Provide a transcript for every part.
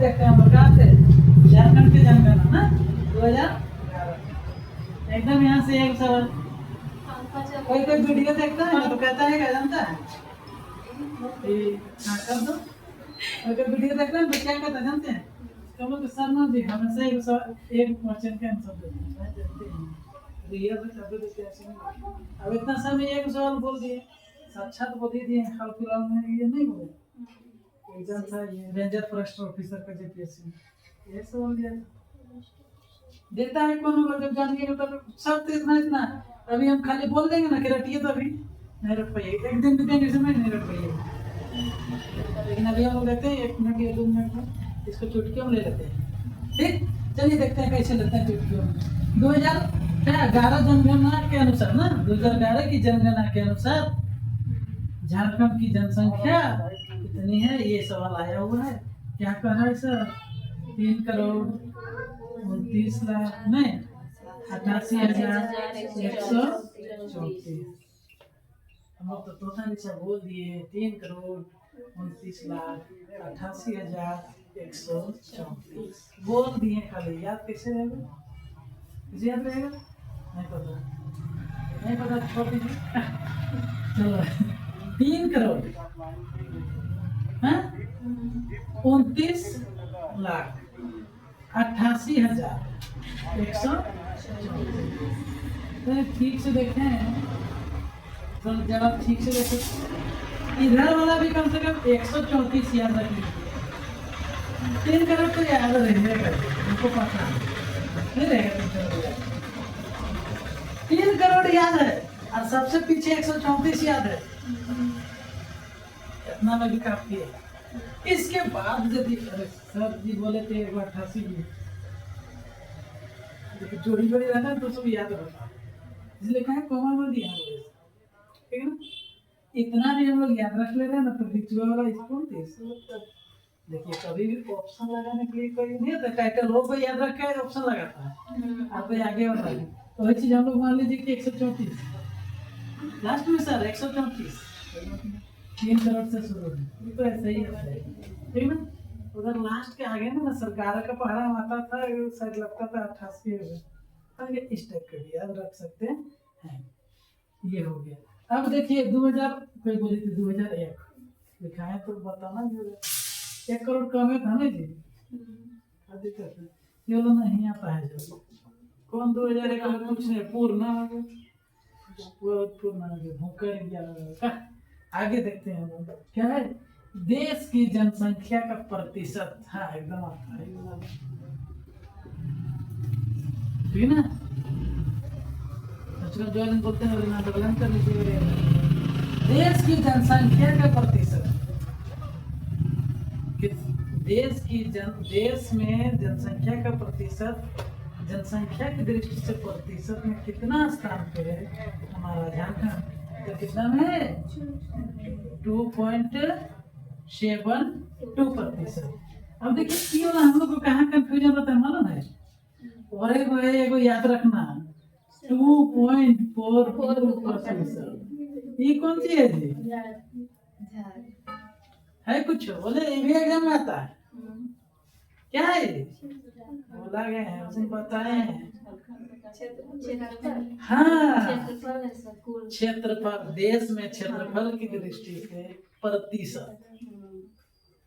देखते हैं हम लोग कहाँ से, झारखंड के जनगणना ना 2011 एकदम यहाँ से एक सवाल। कोई कोई वीडियो देखता है ना तो कहता है क्या जानता है हाँ कर दो। कोई कोई वीडियो देखता है तो क्या कहता है जानते हैं, तो लोग शर्मा जी हमेशा एक क्वेश्चन का आंसर देते हैं जानते हैं रियल में शब्द देते हैं। अब इतना समय एक सवाल बोल दिए, साक्षात बोल दिए हाल फिलहाल में ये नहीं बोले एग्जाम था ये रेंजर फॉरेस्ट ऑफिसर का जेपीएससी ये सवाल दिया था। देता है कौन होगा जब जानिए तो सब तो इतना अभी हम खाली बोल देंगे ना कि रटिए तो अभी नहीं रट पाइए, एक दिन दो दिन में नहीं रट पाइए, लेकिन अभी हम लोग देते हैं 1 मिनट या 2 मिनट में इसको चुटकियों में ले लेते हैं। ठीक चलिए देखते हैं कैसे लेते हैं चुटकियों में। 2011 जनगणना के अनुसार ना 2011 की जनगणना के अनुसार झारखंड की जनसंख्या कितनी है ये सवाल आया हुआ है। क्या कह रहा है सर 3,29,00,000 में 88,134। हम लोग तो तोता नीचा बोल दिए 3,29,88,134 बोल दिए खाली, याद कैसे रहेगा, किसे याद रहेगा नहीं पता, नहीं पता छोड़ दीजिए। चलो 3,29,88,134। ठीक से देखें तो जरा ठीक से देखें इधर वाला भी कम से कम 134 याद रख लीजिए। 3 करोड़ तो याद रहेगा हमको पता नहीं रहेगा 3 करोड़ याद है और सबसे पीछे 134 याद है, इतना में भी काफी है। इसके बाद यदि सर जी बोले थे 188 जोड़ी जोड़ी रहना तो सब याद रहता, इसलिए कहा कॉमन में दिया ठीक है ना। इतना भी हम लोग याद रख ले रहे हैं ना तो बिचुआ वाला स्कूल देखिए कभी भी ऑप्शन लगाने के लिए कोई नहीं होता, टाइटल हो कोई याद रखा है ऑप्शन लगाता है आप आगे बढ़ा है तो वही चीज हम लोग मान लीजिए कि 134 लास्ट में सर 134 3 करोड़ से शुरू है, ये तो ऐसे ही होता है ठीक ना। उधर लास्ट के आगे ना सरकार का पहाड़ा आता था शायद लगता था 88 इस टाइप का भी याद रख सकते हैं। ये हो गया। अब देखिए 2000 कोई बोली थी 2001 लिखा है तो बताना 1 करोड़ कम है था ना जी, दिक्कत है ये वाला नहीं आता है जो कौन 2001 में कुछ नहीं पूर्ण भूकर गया। आगे देखते हैं क्या है देश की जनसंख्या का प्रतिशत, हाँ एकदम आता है ठीक ना। आजकल जो दिन बोलते हैं ना डबलन कर लीजिए देश की जनसंख्या का प्रतिशत, देश में जनसंख्या का प्रतिशत, जनसंख्या की दृष्टि से प्रतिशत में कितना स्थान पे है हमारा झारखंड, तो कितना में है 2.72%। अब देखिए ये वाला हम लोग को कहाँ कंफ्यूजन होता है मालूम है, और एगो याद रखना 2.42%। ये कौन सी है जी है कुछ बोले ये भी एग्जाम में आता है क्या है बोला गया है उसने बताए हैं। हाँ क्षेत्रफल, देश में क्षेत्रफल की दृष्टि से प्रतिशत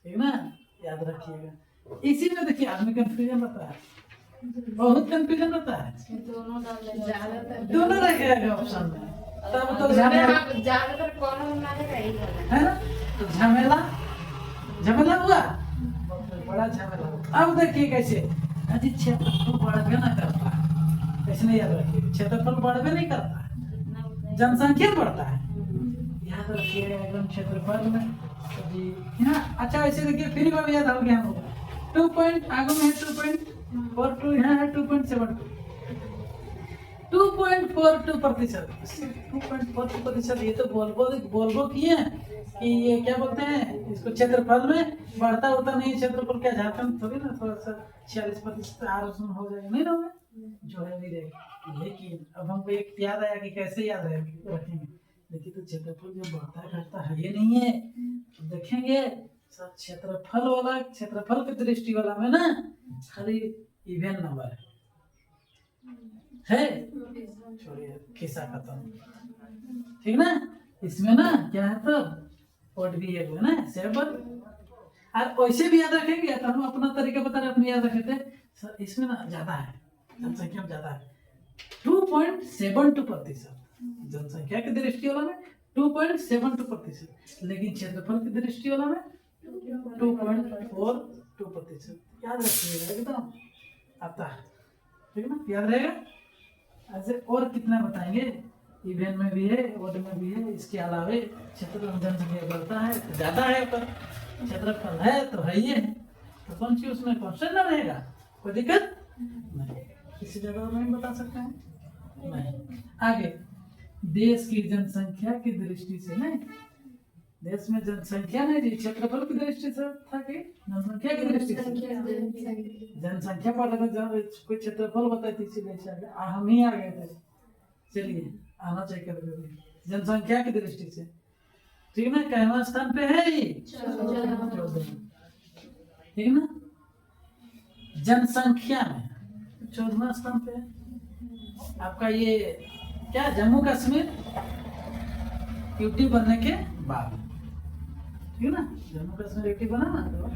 ठीक ना याद रखिएगा। इसी में देखिए आदमी कंफ्यूजन होता है, बहुत कंफ्यूजन होता है, दोनों रहेगा ऑप्शन में तब तो ज्यादातर कॉमन है ना, तो झमेला झमेला हुआ बड़ा झमेला। अब देखिए कैसे अजी क्षेत्रफल बढ़वे ना करता है, कैसे नहीं याद रखिए क्षेत्रफल बढ़वे नहीं करता है जनसंख्या बढ़ता है, याद रखिएगा एकदम क्षेत्रफल में जी ना। अच्छा ऐसे देखिए फिर भी याद हो गया हम 2 पॉइंट आगे में 2.42 यहाँ है 2.72 2.42%। 2.42% ये तो बोल किए कि ये क्या बोलते हैं इसको क्षेत्रफल में बढ़ता होता नहीं, क्षेत्रफल क्या झारखंड थोड़ी ना थोड़ा सा 46% आरक्षण हो जाएगा नहीं ना जो है नहीं रहेगा। लेकिन अब हमको एक याद आया कि कैसे याद रखेंगे, देखिए तो क्षेत्रफल जो बढ़ता घटता है ये नहीं है, देखेंगे क्षेत्रफल वाला, क्षेत्रफल की दृष्टि वाला में ना खाली इवन नंबर है, छोड़िए खिस्सा खत्म, ठीक ना। इसमें ना क्या है तो ओड भी है ना 7, और वैसे भी याद रखेंगे तो हम अपना तरीका बता रहे, अपने याद रखे थे। इसमें ना ज्यादा है, जनसंख्या में ज्यादा है, 2.72%। जनसंख्या की दृष्टि वाला में 2.72%, लेकिन क्षेत्रफल की दृष्टि वाला में 2.42%। याद रखिएगा, एकदम आता है, ठीक ना, याद रहेगा। ऐसे और कितना बताएंगे, इवेंट में भी है, ओड में भी है। इसके अलावा क्षेत्र जनसंख्या बढ़ता है तो ज्यादा है, पर क्षेत्रफल है तो है ही है, तो कौन सी उसमें क्वेश्चन ना रहेगा, कोई दिक्कत नहीं। इससे ज्यादा और नहीं बता सकते हैं, नहीं। आगे देश की जनसंख्या की दृष्टि से नहीं, देश में जनसंख्या नहीं जी, क्षेत्रफल की दृष्टि से था कि जनसंख्या की दृष्टि से। जनसंख्या पढ़ रहे थे, कोई क्षेत्रफल बताई थी, इसीलिए हम ही आ गए थे। चलिए आना चाहिए कभी जनसंख्या की दृष्टि से, ठीक ना। कहवा स्थान पे है ये 14, ठीक ना। जनसंख्या में 14वां स्थान पे है आपका ये क्या, जम्मू कश्मीर यूटी बनने के बाद, ठीक ना। जम्मू कश्मीर यूटी बना ना तो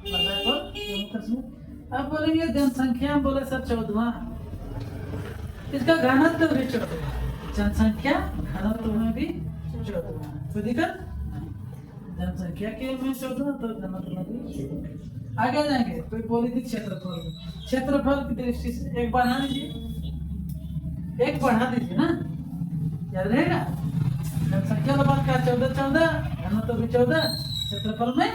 जम्मू कश्मीर। अब बोलेंगे जनसंख्या में बोले सर 14वां, इसका घनत्व भी 14वां, जनसंख्या घनत्व में भी 14वां, कोई दिक्कत नहीं। जनसंख्या के में 14 तो घनत्व में भी। आगे जाएंगे, कोई बोली थी क्षेत्रफल, क्षेत्रफल की दृष्टि से एक बढ़ा दीजिए, एक बढ़ा दीजिए ना, याद रहेगा। जनसंख्या का बात क्या, 14, घनत्व भी 14, क्षेत्रफल में।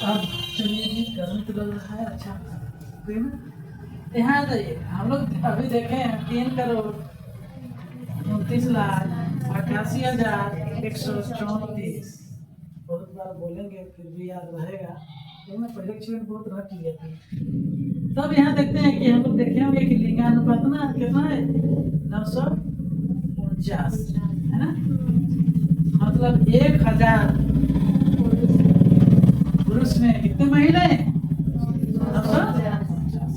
अब चलिए जी, गर्मी तो लग रहा है, अच्छा है ना। यहाँ जाइए, हम लोग अभी देखे 3,29,88,134। बहुत बार बोलेंगे फिर भी याद रहेगा, तो मैं परीक्षा में बहुत रट लिया था। तब यहाँ देखते हैं कि हम लोग देखे होंगे कि लिंगानुपात ना कितना है, 949 है ना। मतलब 1000 पुरुष में कितने महिलाएं,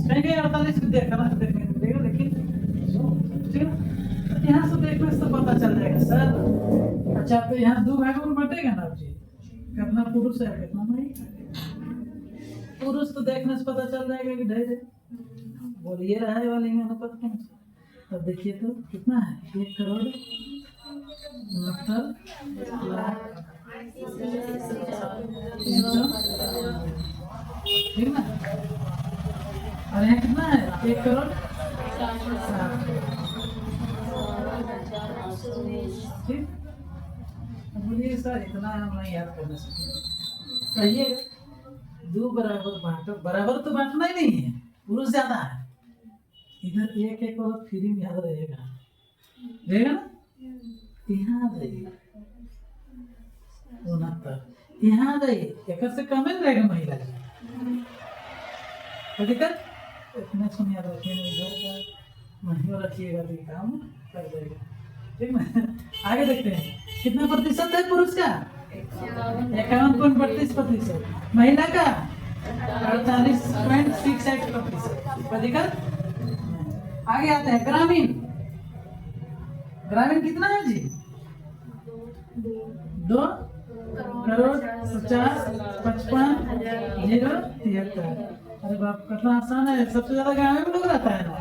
48 देखना देखने मिलेगा, लेकिन ठीक है, यहाँ से देखने से पता चल जाएगा सर। अच्छा तो यहाँ 2 भागों में बटेगा ना जी, कितना पुरुष है कितना महिला। पुरुष तो देखने से पता चल जाएगा कि ढेर है, बोलिए रहा है वाले अनुपात कौन सा। तब देखिए तो कितना है, 1,69,300, ठीक ना। और यहाँ कितना है, 1,60,00,000, ठीक। बोलिए सर इतना हम नहीं याद करना सकते, कहिए 2 बराबर बांटो, बराबर तो बांटना ही नहीं है, पुरुष ज्यादा है, इधर एक औरत फ्री में याद रहेगा ना। यहाँ जाइए 69, यहाँ जाइए 1 से कम ही रहेगा महिला की, तो दिक्कत इतना सुन याद रखिएगा, इधर का महिला रखिएगा तो काम कर जाएगा, ठीक ना। आगे देखते हैं कितना प्रतिशत है पुरुष का, 51.32%, महिला का 48.68%, कोई दिक्कत। आगे आते हैं ग्रामीण, ग्रामीण कितना है जी, 2,50,55,073। अरे बाप कितना आसान है, सबसे ज्यादा ग्रामीण में लोग रहता है ना,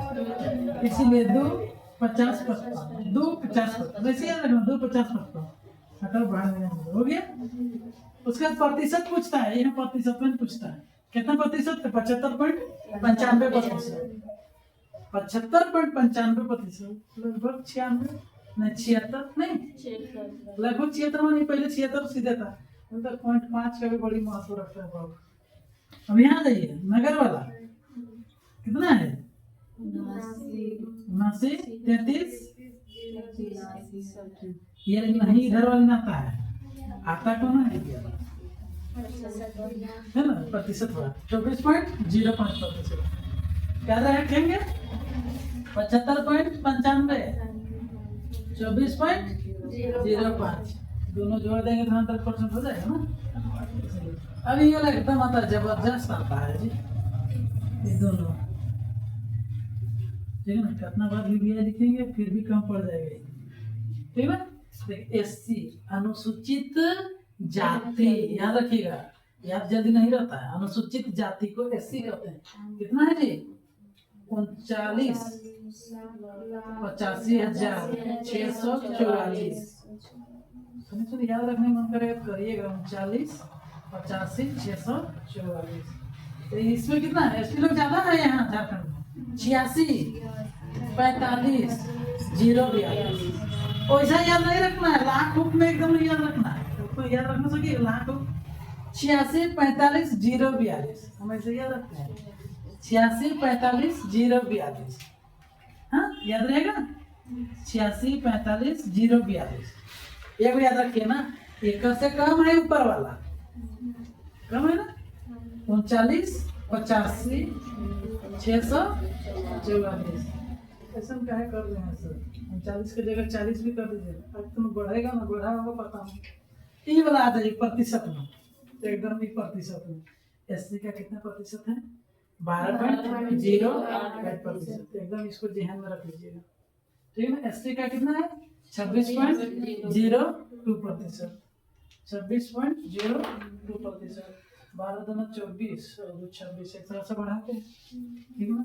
इसीलिए 2,50,55, 2,50,55 वैसे याद रखना, 2,50,55 हटाओ बाहर हो गया। उसके बाद प्रतिशत पूछता है, यहाँ प्रतिशत में पूछता है कितना प्रतिशत, 75.95%, 75.95%, लगभग 96 नहीं 76 नहीं, लगभग 76 नहीं, पहले 76 सीधे था, मतलब 0.5 का भी बड़ी महत्व रखता है बाबू। अब यहाँ जाइए नगर वाला कितना है, 79, 33, ये नहीं इधर वाले में आता है, आता कौन है ना, प्रतिशत हुआ 24.05%, क्या रखेंगे 75.95, 24.05, दोनों जोड़ देंगे तो 100% हो जाएगा ना। इसलिए अब ये वाला एकदम आता है, जबरदस्त आता है जी ये दोनों। ठीक है ना, कितना बार भी लिखेंगे फिर भी कम पड़ जाएगा ये। ठीक है, देखिए SC अनुसूचित जाति, याद रखिएगा, याद जल्दी नहीं रहता है। अनुसूचित जाति को SC कहते हैं। कितना है जी? 39,85,644। सुनिए याद रखने मन करे करिएगा 39,85,644। तो इसमें कितना है? SC लोग ज्यादा है यहाँ झारखंड में, 86,45,042। वैसा याद नहीं रखना है, लाख हुक में एकदम नहीं याद रखना है। तो याद रखना सके लाख हुक 86,45,042 हम ऐसे याद रखते हैं, 86,45,042। हाँ याद रहेगा, 86,45,042। एक याद रखिए ना, एक से कम है ऊपर वाला, कम है ना, 39,85,644। ऐसा हम काहे कर रहे हैं सर? 39 की जगह 40 भी कर दीजिए, अब तुम बढ़ेगा ना, बढ़ा होगा पता नहीं। ये वाला आ जाइए प्रतिशत में, तो एकदम ही प्रतिशत में। SC का कितना प्रतिशत है? 12.08%। एकदम इसको ध्यान में रख लीजिएगा। ठीक है ना, SC का कितना है? 26.02%। 26.02%। 12 दूना 24 और 26 एक तरह से बढ़ाते हैं। ठीक है ना।